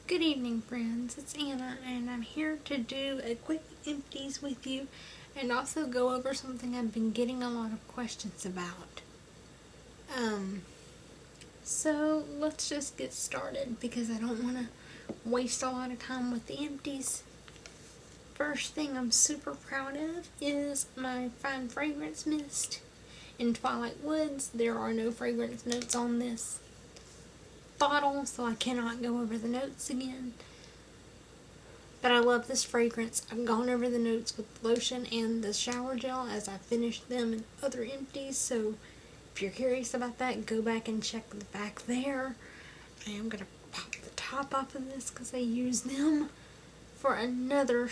Good evening, friends. It's Anna, and I'm here to do a quick empties with you and also go over something I've been getting a lot of questions about. So let's just get started because I don't want to waste a lot of time with the empties. First thing I'm super proud of is my Fine Fragrance Mist in Twilight Woods. There are no fragrance notes on this bottle, so I cannot go over the notes again. But I love this fragrance. I've gone over the notes with the lotion and the shower gel as I finished them in other empties, so if you're curious about that, go back and check the back there. I am going to pop the top off of this because I use them for another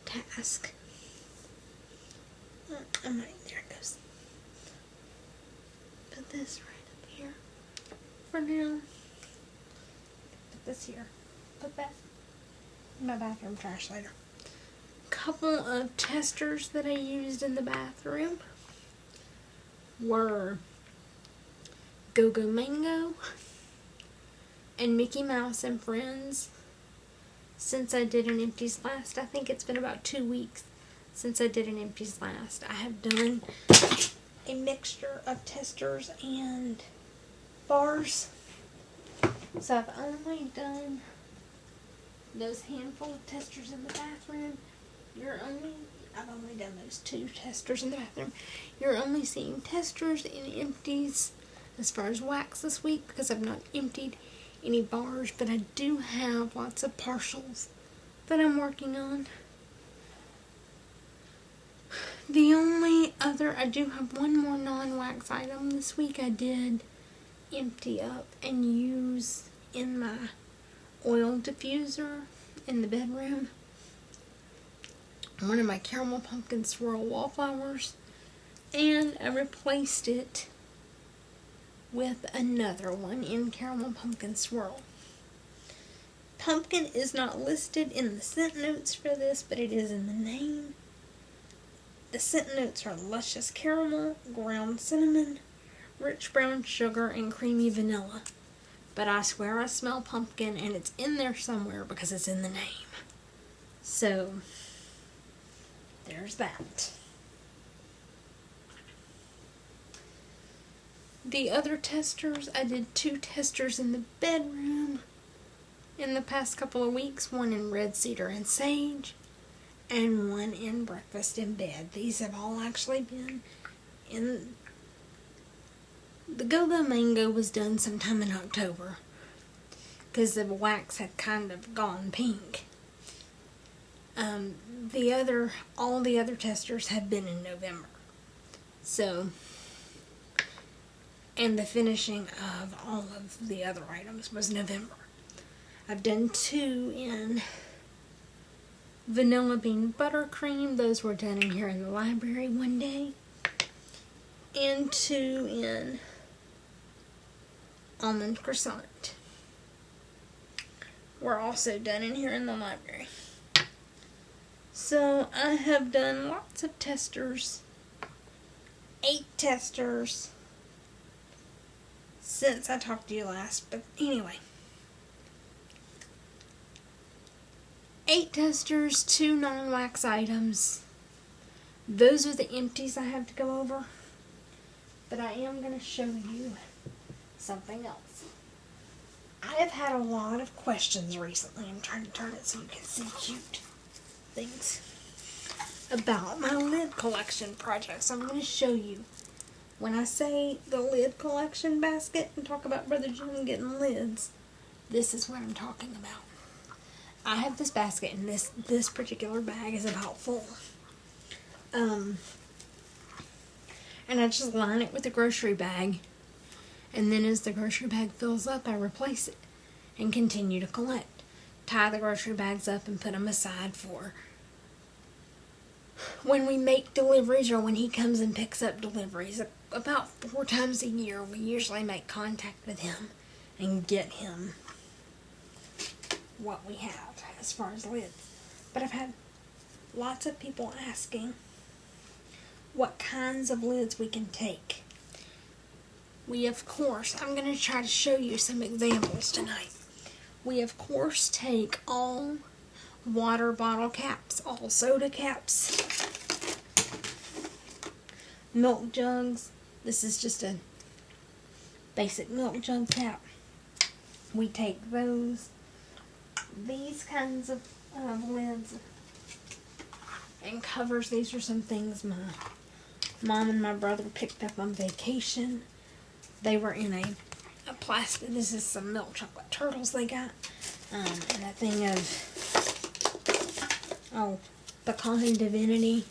task. There it goes. Put this right up here for now. Put this here. Put that in my bathroom trash later. Couple of testers that I used in the bathroom were Go-Go Mango and Mickey Mouse and Friends. Since I did an empties last, I think it's been about 2 weeks since I did an empties last, I have done a mixture of testers and bars. So I've only done those handful of testers in the bathroom. I've only done those 2 testers in the bathroom. You're only seeing testers and empties as far as wax this week because I've not emptied any bars, but I do have lots of partials that I'm working on. The only other, I do have one more non-wax item this week I did empty up and use in my oil diffuser in the bedroom. One of my caramel pumpkin swirl wallflowers, and I replaced it with another one in caramel pumpkin swirl. Pumpkin is not listed in the scent notes for this, but it is in the name. The scent notes are luscious caramel, ground cinnamon, rich brown sugar, and creamy vanilla. But I swear I smell pumpkin, and it's in there somewhere because it's in the name. So, there's that. The other testers, I did 2 testers in the bedroom in the past couple of weeks. One in red cedar and sage, and one in breakfast in bed. These have all actually been in... The Go-Go Mango was done sometime in October because the wax had kind of gone pink. All the other testers have been in November. So, and the finishing of all of the other items was November. I've done 2 in vanilla bean buttercream. Those were done in here in the library one day. And 2 in almond croissant were also done in here in the library. So I have done lots of testers, 8 testers since I talked to you last, but anyway. 8 testers, 2 non-wax items. Those are the empties I have to go over, but I am going to show you something else. I have had a lot of questions recently. I'm trying to turn it so you can see cute things about my lid collection project. So I'm going to show you. When I say the lid collection basket and talk about Brother Jim getting lids, this is what I'm talking about. I have this basket, and this particular bag is about full. And I just line it with a grocery bag. And then as the grocery bag fills up, I replace it and continue to collect. Tie the grocery bags up and put them aside for when we make deliveries or when he comes and picks up deliveries. About 4 times a year, we usually make contact with him and get him what we have as far as lids. But I've had lots of people asking what kinds of lids we can take. We, of course, I'm going to try to show you some examples tonight. we of course take all water bottle caps, all soda caps, milk jugs. This is just a basic milk jug cap. We take those, these kinds of lids and covers. These are some things my mom and my brother picked up on vacation. They were in a plastic, this is some milk chocolate turtles they got, and a thing of, pecan divinity.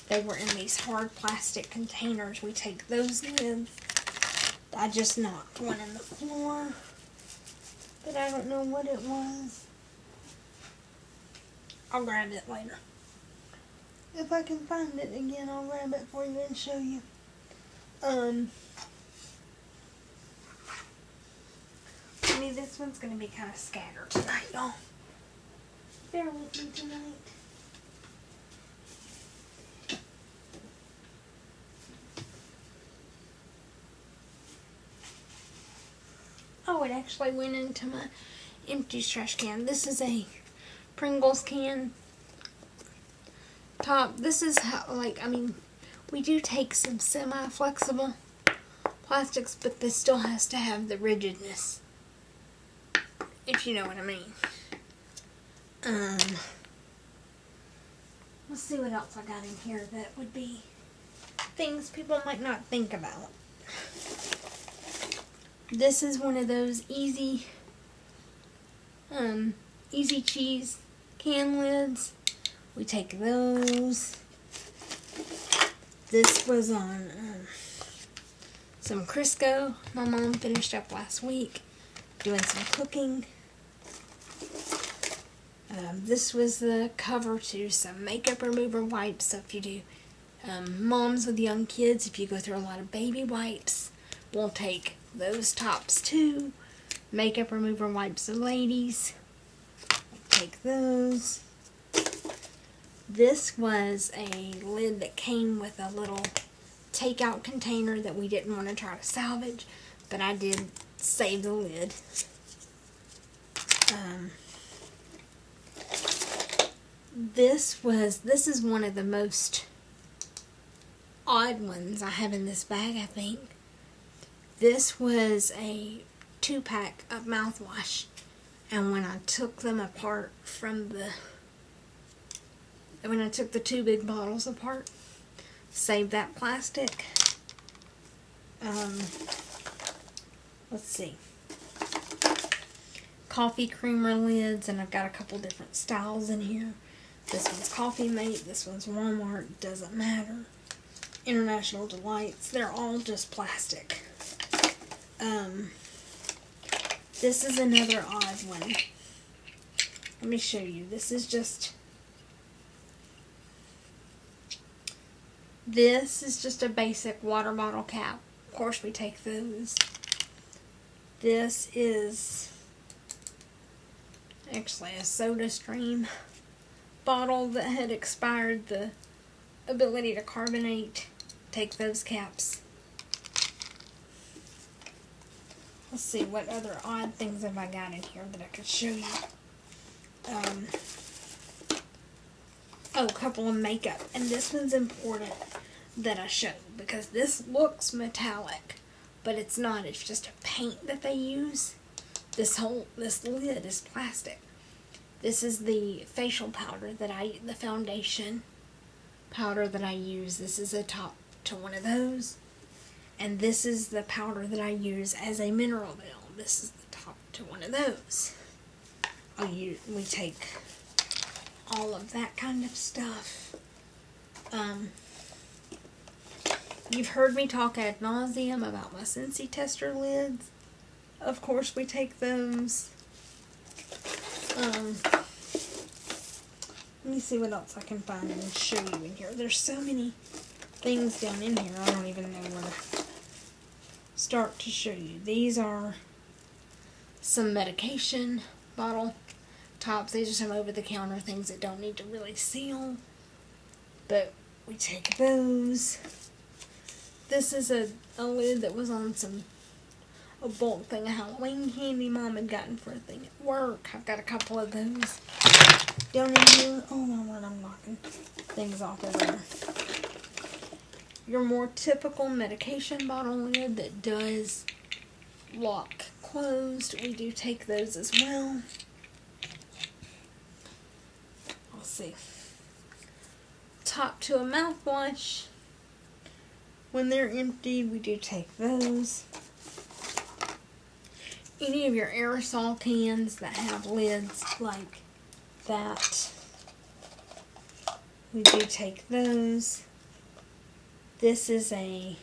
They were in these hard plastic containers. We take those lids. I just knocked one in the floor, but I don't know what it was. I'll grab it later. If I can find it again, I'll grab it for you and show you. Maybe this one's going to be kind of scattered tonight, y'all. Bear with me tonight. Oh, it actually went into my Empties trash can. This is a Pringles can. Top. This is how, we do take some semi-flexible plastics, but this still has to have the rigidness, if you know what I mean. Let's see what else I got in here that would be things people might not think about. This is one of those easy cheese can lids. We take those. This was on some Crisco. My mom finished up last week doing some cooking. This was the cover to some makeup remover wipes. So if you do moms with young kids, if you go through a lot of baby wipes, we'll take those tops too. Makeup remover wipes of ladies. We'll take those. This was a lid that came with a little takeout container that we didn't want to try to salvage, but I did save the lid. This is one of the most odd ones I have in this bag, I think. This was a 2-pack of mouthwash, and when I took them apart when I took the 2 big bottles apart, saved that plastic. Let's see. Coffee creamer lids, and I've got a couple different styles in here. This one's Coffee Mate, this one's Walmart, doesn't matter. International Delights, they're all just plastic. This is another odd one. Let me show you. This is just a basic water bottle cap. Of course we take those. This is actually a Soda Stream bottle that had expired the ability to carbonate. Take those caps. Let's see, what other odd things have I got in here that I could show you. A couple of makeup. And this one's important that I show, because this looks metallic, but it's not. It's just a paint that they use. This lid is plastic. This is the facial powder the foundation powder that I use. This is a top to one of those. And this is the powder that I use as a mineral veil. This is the top to one of those. We take all of that kind of stuff. You've heard me talk ad nauseum about my Scentsy tester lids. Of course we take those. Let me see what else I can find and show you in here. There's so many things down in here, I don't even know where to start to show you. These are some medication bottle tops. These are some over-the-counter things that don't need to really seal, but we take those. This is a lid that was on a bulk thing of Halloween candy Mom had gotten for a thing at work. I've got a couple of those down in here. Oh my word, I'm knocking things off everywhere. Your more typical medication bottle lid that does lock closed, we do take those as well. Let's see. Top to a mouthwash. When they're emptied, we do take those. Any of your aerosol cans that have lids like that, we do take those. This is a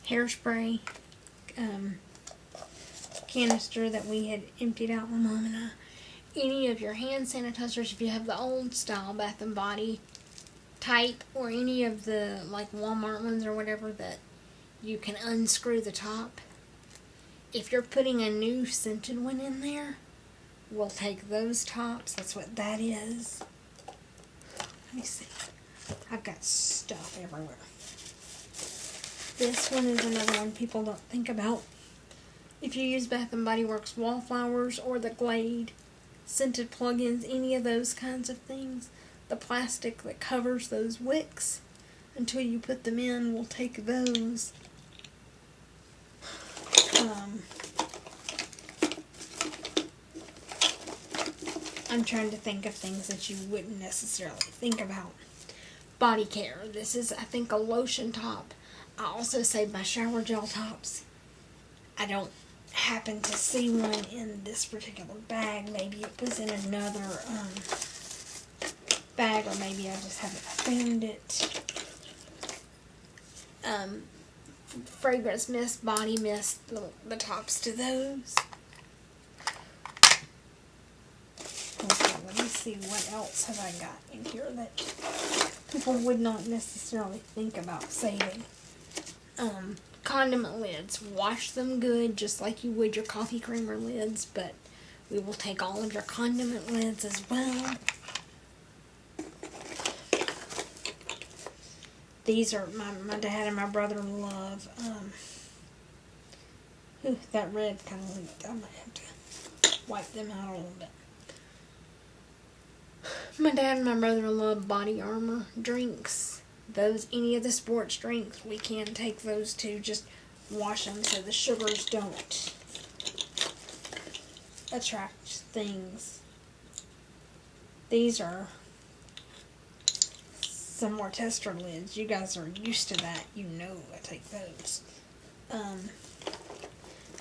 hairspray canister that we had emptied out when Mom and I. Any of your hand sanitizers, if you have the old style Bath and Body type, or any of the like Walmart ones or whatever that you can unscrew the top. If you're putting a new scented one in there, we'll take those tops. That's what that is. Let me see. I've got stuff everywhere. This one is another one people don't think about. If you use Bath and Body Works Wallflowers or the Glade scented plug-ins, any of those kinds of things, the plastic that covers those wicks until you put them in, we'll take those. I'm trying to think of things that you wouldn't necessarily think about. Body care. This is, I think, a lotion top. I also save my shower gel tops. I don't happen to see one in this particular bag. Maybe it was in another bag, or maybe I just haven't found it. Fragrance mist, body mist, the tops to those. Okay, let me see what else have I got in here that people would not necessarily think about saving. Condiment lids. Wash them good just like you would your coffee creamer lids, but we will take all of your condiment lids as well. These are my dad and my brother love. That red kind of leaked. I might have to wipe them out a little bit. My dad and my brother love Body Armor drinks. Those, any of the sports drinks, we can take those too. Just wash them so the sugars don't attract things. These are some more tester lids. You guys are used to that. You know I take those.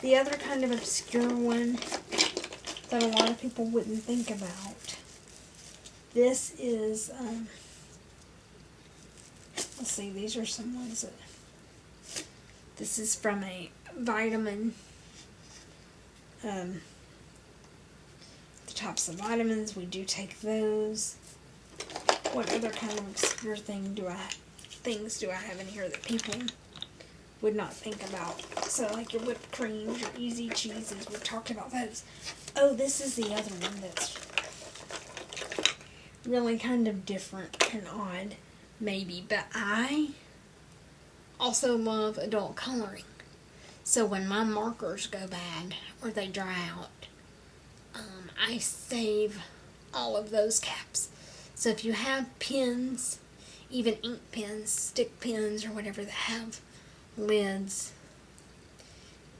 The other kind of obscure one that a lot of people wouldn't think about. This is, let's see, these are some ones that, this is from a vitamin, the tops of vitamins, we do take those. What other kind of obscure things do I have in here that people would not think about? So like your whipped creams, your easy cheeses, we've talked about those. Oh, this is the other one that's really kind of different and odd, maybe, but I also love adult coloring. So when my markers go bad or they dry out, I save all of those caps. So if you have pens, even ink pens, stick pens, or whatever that have lids,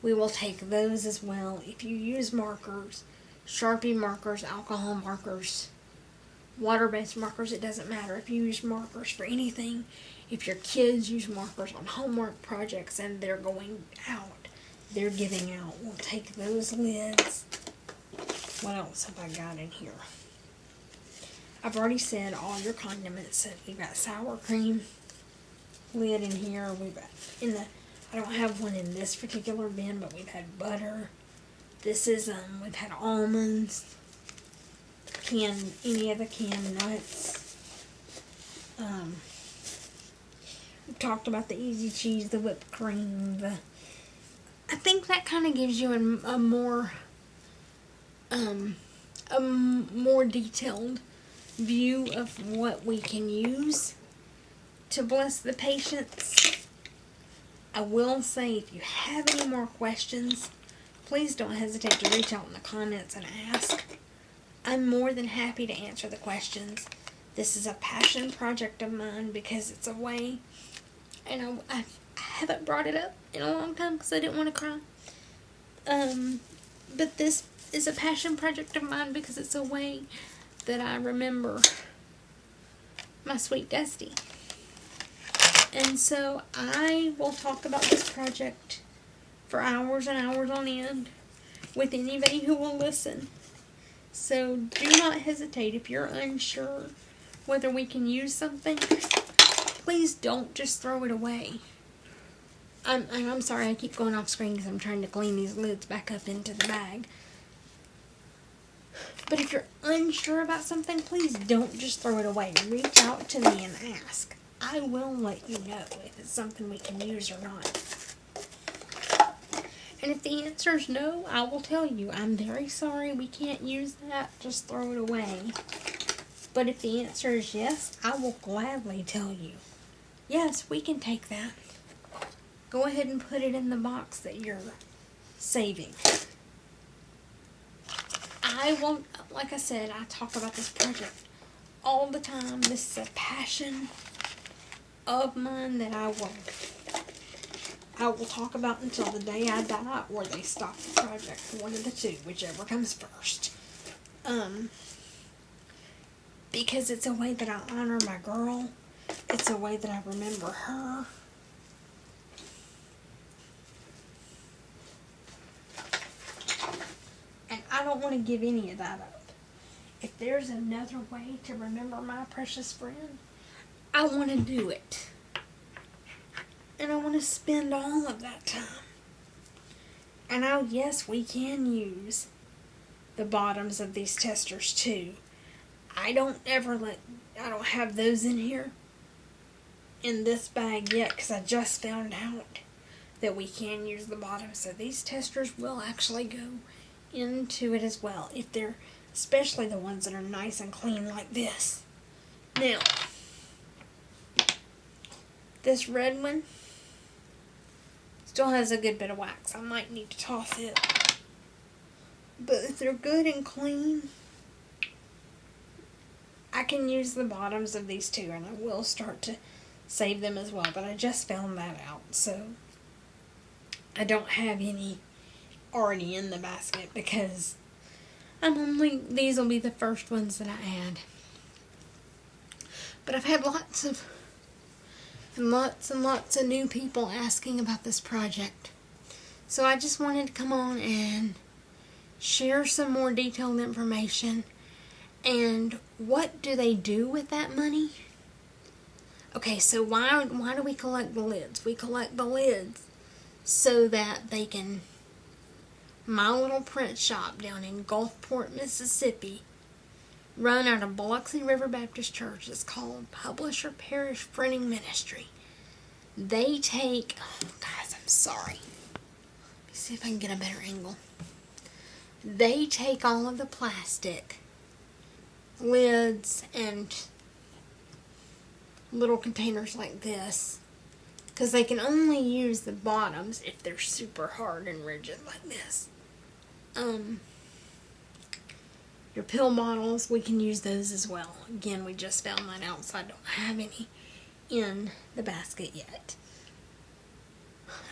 we will take those as well. If you use markers, Sharpie markers, alcohol markers, water-based markers, it doesn't matter. If you use markers for anything, if your kids use markers on homework projects and they're going out, they're giving out, we'll take those lids. What else have I got in here? I've already said all your condiments. So we've got sour cream lid in here. We've got I don't have one in this particular bin, but we've had butter. This is we've had almonds, any of the canned nuts. We've talked about the easy cheese, the whipped cream. I think that kind of gives you a more detailed view of what we can use to bless the patients. I will say, if you have any more questions, please don't hesitate to reach out in the comments and ask. I'm more than happy to answer the questions. This is a passion project of mine because it's a way, and I haven't brought it up in a long time because I didn't want to cry. But this is a passion project of mine because it's a way that I remember my sweet Dusty. And so I will talk about this project for hours and hours on end with anybody who will listen. So do not hesitate if you're unsure whether we can use something. Please don't just throw it away. I'm sorry, I keep going off screen because I'm trying to clean these lids back up into the bag. But if you're unsure about something, please don't just throw it away. Reach out to me and ask. I will let you know if it's something we can use or not. And if the answer is no, I will tell you. I'm very sorry, we can't use that. Just throw it away. But if the answer is yes, I will gladly tell you. Yes, we can take that. Go ahead and put it in the box that you're saving. I won't, like I said, I talk about this project all the time. This is a passion of mine that I will talk about until the day I die or they stop the project. One of the two, whichever comes first. Because it's a way that I honor my girl. It's a way that I remember her. And I don't want to give any of that up. If there's another way to remember my precious friend, I want to do it. And I want to spend all of that time. And yes, we can use the bottoms of these testers too. I don't have those in here in this bag yet because I just found out that we can use the bottoms. So these testers will actually go into it as well, if they're, especially the ones that are nice and clean like this. Now, this red one still has a good bit of wax. I might need to toss it. But if they're good and clean, I can use the bottoms of these two, and I will start to save them as well. But I just found that out, so I don't have any already in the basket because these will be the first ones that I add. But I've had lots and lots of new people asking about this project. So I just wanted to come on and share some more detailed information. And what do they do with that money? Okay, so why do we collect the lids? We collect the lids so that they can, my little print shop down in Gulfport, Mississippi, run out of Biloxi River Baptist Church. It's called Publisher Parish Printing Ministry. They take, guys, I'm sorry. Let me see if I can get a better angle. They take all of the plastic lids and little containers like this, because they can only use the bottoms if they're super hard and rigid like this. Your pill bottles, we can use those as well. Again, we just found that out, so I don't have any in the basket yet.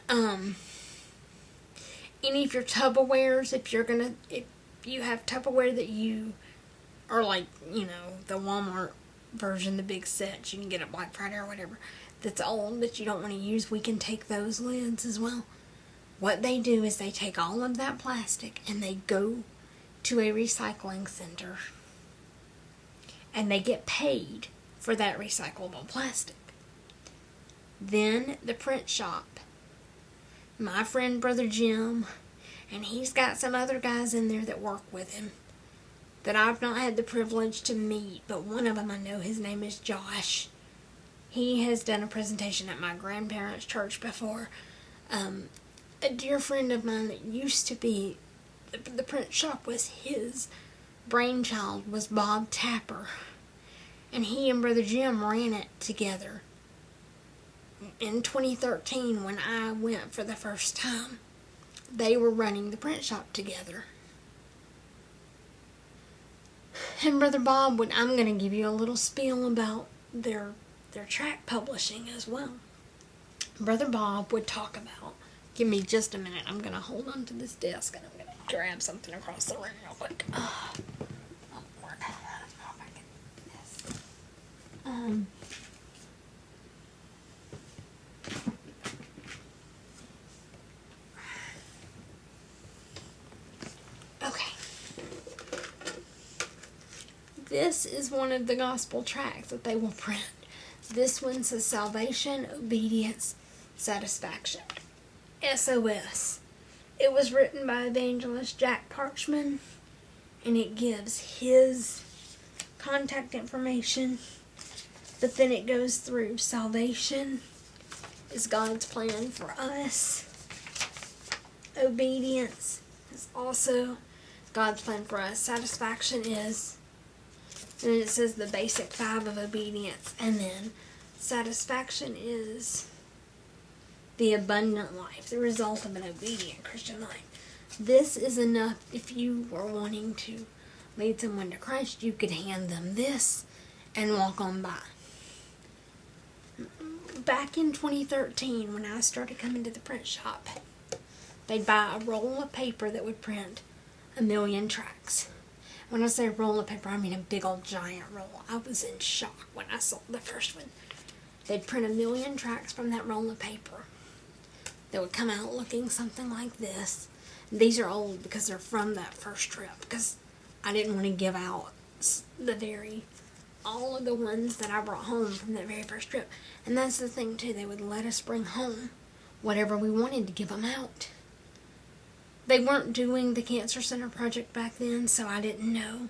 Any of your Tupperwares, if you have Tupperware that you are like, the Walmart version, the big sets you can get at Black Friday or whatever, that's old that you don't want to use, we can take those lids as well. What they do is they take all of that plastic and they go to a recycling center and they get paid for that recyclable plastic. Then the print shop, my friend Brother Jim, and he's got some other guys in there that work with him that I've not had the privilege to meet, but one of them I know, his name is Josh. He has done a presentation at my grandparents' church before. A dear friend of mine that used to be, the print shop was his brainchild, was Bob Tapper. And he and Brother Jim ran it together. in 2013, when I went for the first time, they were running the print shop together. And Brother Bob I'm going to give you a little spiel about their track publishing as well. Brother Bob would talk about, give me just a minute, I'm going to hold on to this desk and I'm going to grab something across the room real quick. Oh, Lord. I don't know if I can do this. Okay. This is one of the gospel tracts that they will print. This one says salvation, obedience, satisfaction. SOS. It was written by evangelist Jack Parchman, and it gives his contact information, but then it goes through salvation is God's plan for us. Obedience is also God's plan for us. Satisfaction is, and then it says the basic 5 of obedience, and then satisfaction is the abundant life, the result of an obedient Christian life. This is enough. If you were wanting to lead someone to Christ, you could hand them this and walk on by. Back in 2013, when I started coming to the print shop, they'd buy a roll of paper that would print 1,000,000 tracts. When I say roll of paper, I mean a big old giant roll. I was in shock when I saw the first one. They'd print 1,000,000 tracts from that roll of paper. They would come out looking something like this. These are old because they're from that first trip, because I didn't want to give out all of the ones that I brought home from that very first trip. And that's the thing too, they would let us bring home whatever we wanted to give them out. They weren't doing the Cancer Center project back then, so I didn't know.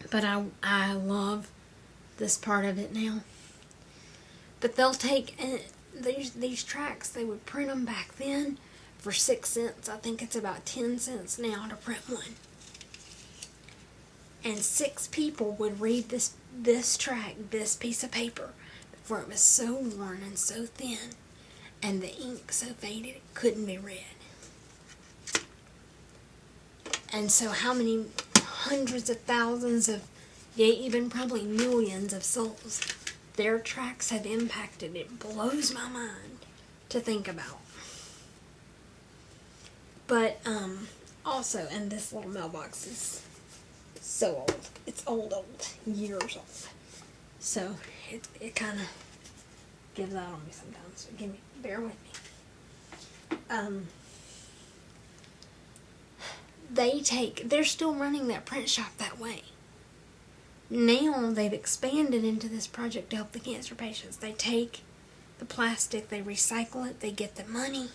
But I love this part of it now. But they'll take these tracts, they would print them back then for 6 cents. I think it's about 10 cents now to print one. And 6 people would read this tract, this piece of paper, before it was so worn and so thin, and the ink so faded it couldn't be read. And so how many hundreds of thousands of, even probably millions of souls their tracts have impacted? It blows my mind to think about. But also, and this little mailbox is so old. It's old, years old. So it kind of gives out on me sometimes. So bear with me. They're still running that print shop that way. Now they've expanded into this project to help the cancer patients. They take the plastic, they recycle it, they get the money.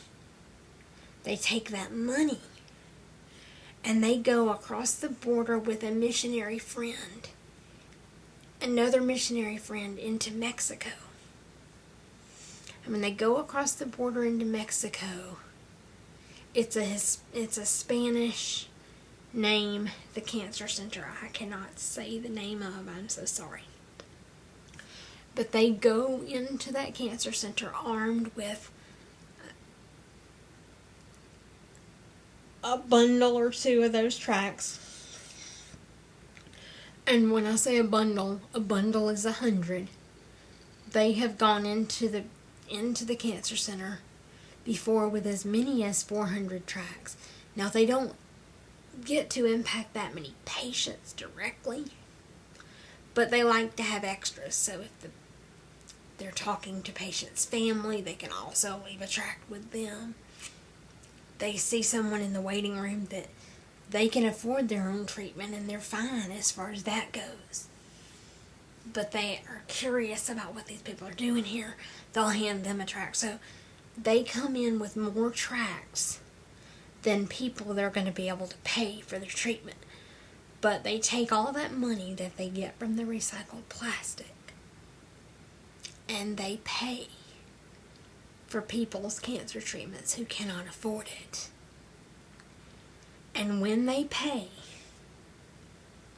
They take that money and they go across the border with a missionary friend, another missionary friend, into Mexico. And when they go across the border into Mexico, it's a Spanish name, the Cancer Center. I cannot say the name of, I'm so sorry. But they go into that Cancer Center armed with a bundle or 2 of those tracts. And when I say a bundle is 100. They have gone into the Cancer Center before with as many as 400 tracts. Now they don't get to impact that many patients directly, but they like to have extras. So if they're talking to patients' family, they can also leave a tract with them. They see someone in the waiting room that they can afford their own treatment and they're fine as far as that goes, but they are curious about what these people are doing here, they'll hand them a tract. So they come in with more tracts than people they're going to be able to pay for their treatment. But they take all that money that they get from the recycled plastic and they pay for people's cancer treatments who cannot afford it. And when they pay,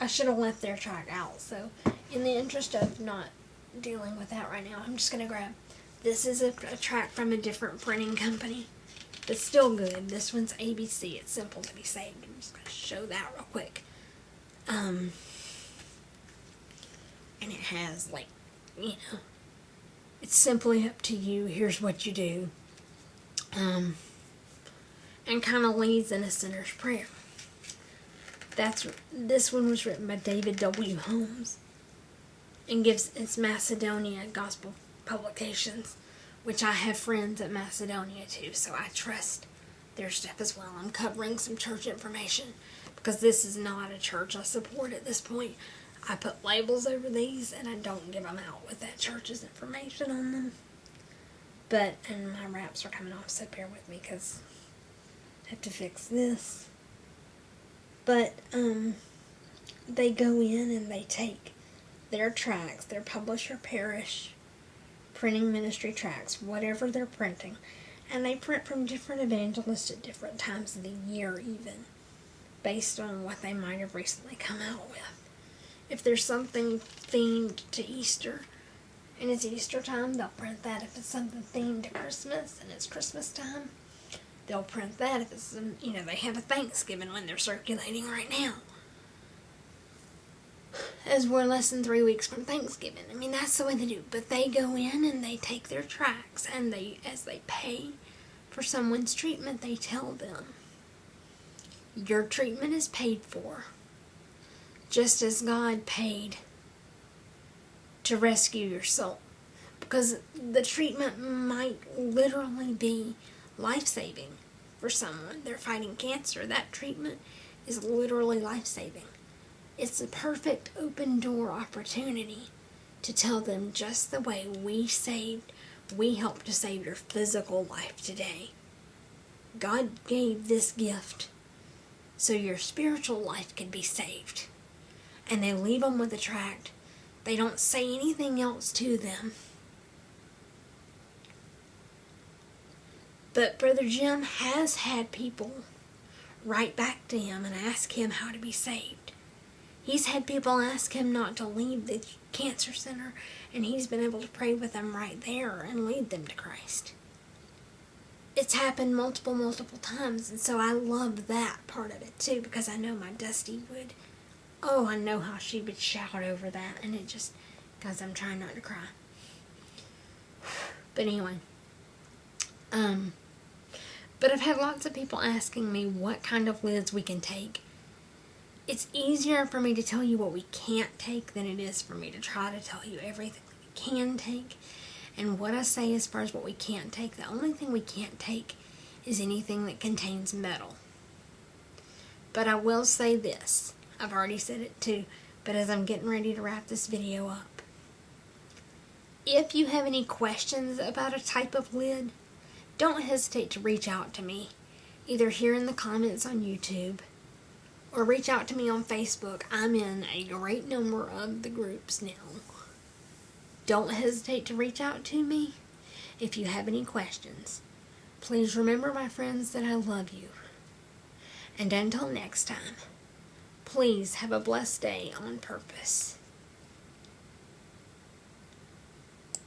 I should have left their tract out, so in the interest of not dealing with that right now, I'm just going to grab This is a tract from a different printing company. It's still good. This one's ABC. It's simple to be saved. I'm just going to show that real quick. And it has, like, you know, it's simply up to you. Here's what you do. And kind of leads in a sinner's prayer. This one was written by David W. Holmes. And it's Macedonia Gospel Publications, which I have friends at Macedonia too, so I trust their stuff as well. I'm covering some church information because this is not a church I support at this point. I put labels over these and I don't give them out with that church's information on them. And my wraps are coming off, so bear with me because I have to fix this. But they go in and they take their tracts, their publisher parish printing ministry tracts, whatever they're printing, and they print from different evangelists at different times of the year even, based on what they might have recently come out with. If there's something themed to Easter and it's Easter time, they'll print that. If it's something themed to Christmas and it's Christmas time, they'll print that. If it's, they have a Thanksgiving one they're circulating right now, as we're less than 3 weeks from Thanksgiving. I mean, that's the way they do. But they go in and they take their tracts, and as they pay for someone's treatment, they tell them, your treatment is paid for, just as God paid to rescue your soul. Because the treatment might literally be life-saving for someone. They're fighting cancer. That treatment is literally life-saving. It's a perfect open door opportunity to tell them, just the way we helped to save your physical life today. God gave this gift so your spiritual life could be saved. And they leave them with a tract. They don't say anything else to them. But Brother Jim has had people write back to him and ask him how to be saved. He's had people ask him not to leave the cancer center, and he's been able to pray with them right there and lead them to Christ. It's happened multiple times, and so I love that part of it too, because I know my Dusty would, I know how she would shout over that, and it just, because I'm trying not to cry. But anyway, but I've had lots of people asking me what kind of lids we can take. It's easier for me to tell you what we can't take than it is for me to try to tell you everything that we can take. And what I say as far as what we can't take, the only thing we can't take is anything that contains metal. But I will say this. I've already said it too, but as I'm getting ready to wrap this video up, if you have any questions about a type of lid, don't hesitate to reach out to me, either here in the comments on YouTube, or reach out to me on Facebook. I'm in a great number of the groups now. Don't hesitate to reach out to me if you have any questions. Please remember, my friends, that I love you. And until next time, please have a blessed day on purpose.